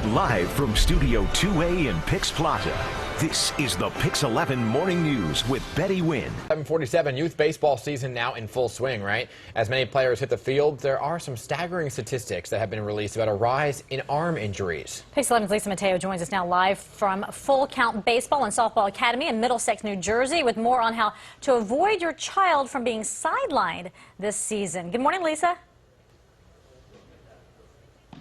Live from Studio 2A in Pix Plaza, this is the Pix 11 Morning News with Betty Wynn. 7:47, youth baseball season now in full swing, right? As many players hit the field, there are some staggering statistics that have been released about a rise in arm injuries. Pix 11's Lisa Mateo joins us now live from Full Count Baseball and Softball Academy in Middlesex, New Jersey, with more on how to avoid your child from being sidelined this season. Good morning, Lisa.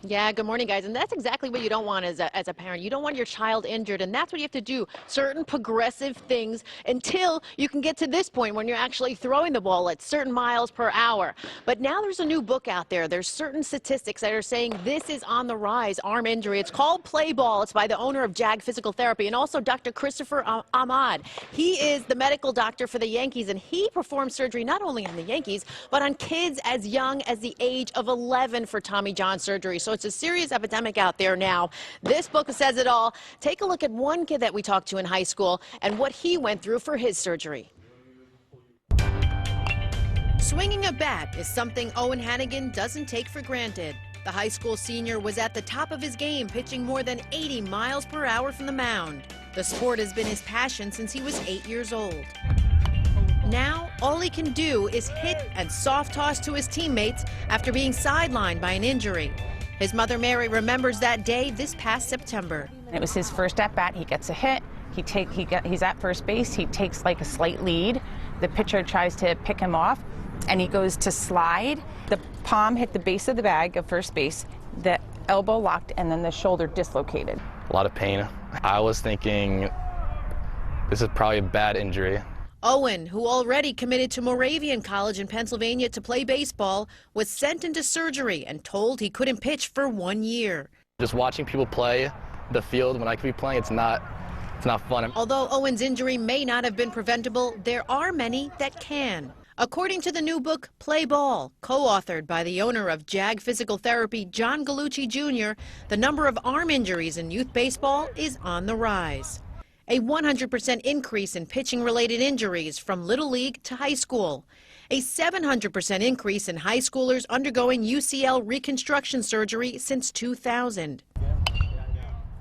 Yeah, good morning, guys. And that's exactly what you don't want as a parent. You don't want your child injured, and that's what you have to do. Certain progressive things until you can get to this point when you're actually throwing the ball at certain miles per hour. But now there's a new book out there. There's certain statistics that are saying this is on the rise, arm injury. It's called Play Ball. It's by the owner of JAG Physical Therapy and also Dr. Christopher Ahmad. He is the medical doctor for the Yankees, and he performs surgery not only on the Yankees, but on kids as young as the age of 11 for Tommy John surgery. So it's a serious epidemic out there now. This book says it all. Take a look at one kid that we talked to in high school and what he went through for his surgery. Swinging a bat is something Owen Hannigan doesn't take for granted. The high school senior was at the top of his game, pitching more than 80 miles per hour from the mound. The sport has been his passion since he was 8 years old. Now, all he can do is hit and soft toss to his teammates after being sidelined by an injury. His mother, Mary, remembers that day this past September. It was his first at-bat. He gets a hit. He's at first base. He takes like a slight lead. The pitcher tries to pick him off, and he goes to slide. The palm hit the base of the bag of first base. The elbow locked, and then the shoulder dislocated. A lot of pain. I was thinking this is probably a bad injury. Owen, who already committed to Moravian College in Pennsylvania to play baseball, was sent into surgery and told he couldn't pitch for 1 year. Just watching people play the field when I could be playing, it's not fun. Although Owen's injury may not have been preventable, there are many that can. According to the new book, Play Ball, co-authored by the owner of JAG Physical Therapy, John Gallucci Jr., the number of arm injuries in youth baseball is on the rise. A 100% increase in pitching-related injuries from Little League to high school. A 700% increase in high schoolers undergoing UCL reconstruction surgery since 2000.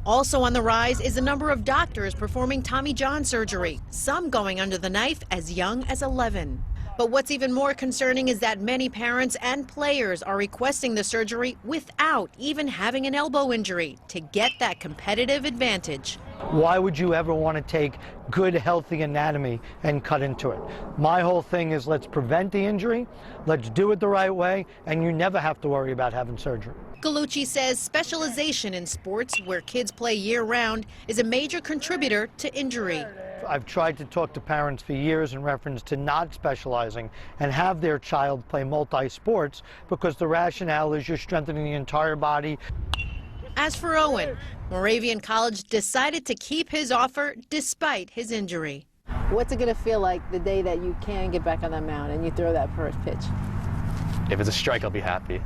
Also on the rise is the number of doctors performing Tommy John surgery, some going under the knife as young as 11. But what's even more concerning is that many parents and players are requesting the surgery without even having an elbow injury to get that competitive advantage. Why would you ever want to take good, healthy anatomy and cut into it? My whole thing is let's prevent the injury, let's do it the right way, and you never have to worry about having surgery. Gallucci says specialization in sports where kids play year-round is a major contributor to injury. I've tried to talk to parents for years in reference to not specializing and have their child play multi-sports because the rationale is you're strengthening the entire body. As for Owen, Moravian College decided to keep his offer despite his injury. What's it going to feel like the day that you can get back on that mound and you throw that first pitch? If it's a strike, I'll be happy.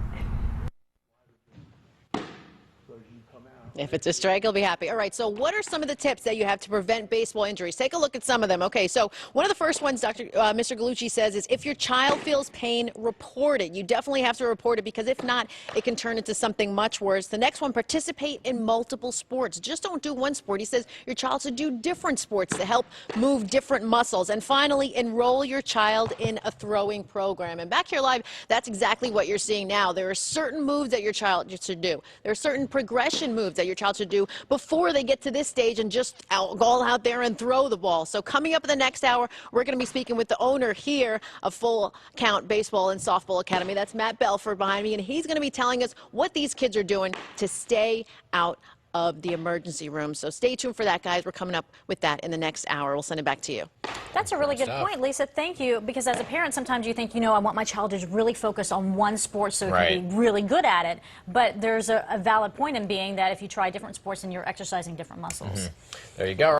If it's a strike, he'll be happy. All right, so what are some of the tips that you have to prevent baseball injuries? Take a look at some of them. Okay, so one of the first ones Mr. Gallucci says is if your child feels pain, report it. You definitely have to report it because if not, it can turn into something much worse. The next one, participate in multiple sports. Just don't do one sport. He says your child should do different sports to help move different muscles. And finally, enroll your child in a throwing program. And back here live, that's exactly what you're seeing now. There are certain moves that your child should do. There are certain progression moves that your child should do before they get to this stage and just go out there and throw the ball. So coming up in the next hour, we're going to be speaking with the owner here of Full Count Baseball and Softball Academy. That's Matt Belford behind me, and he's going to be telling us what these kids are doing to stay out of the emergency room. So stay tuned for that, guys. We're coming up with that in the next hour. We'll send it back to you. That's a really good point, Lisa. Thank you. Because as a parent, sometimes you think, I want my child to really focus on one sport so he can be really good at it. But there's a valid point in being that if you try different sports, then you're exercising different muscles. There you go.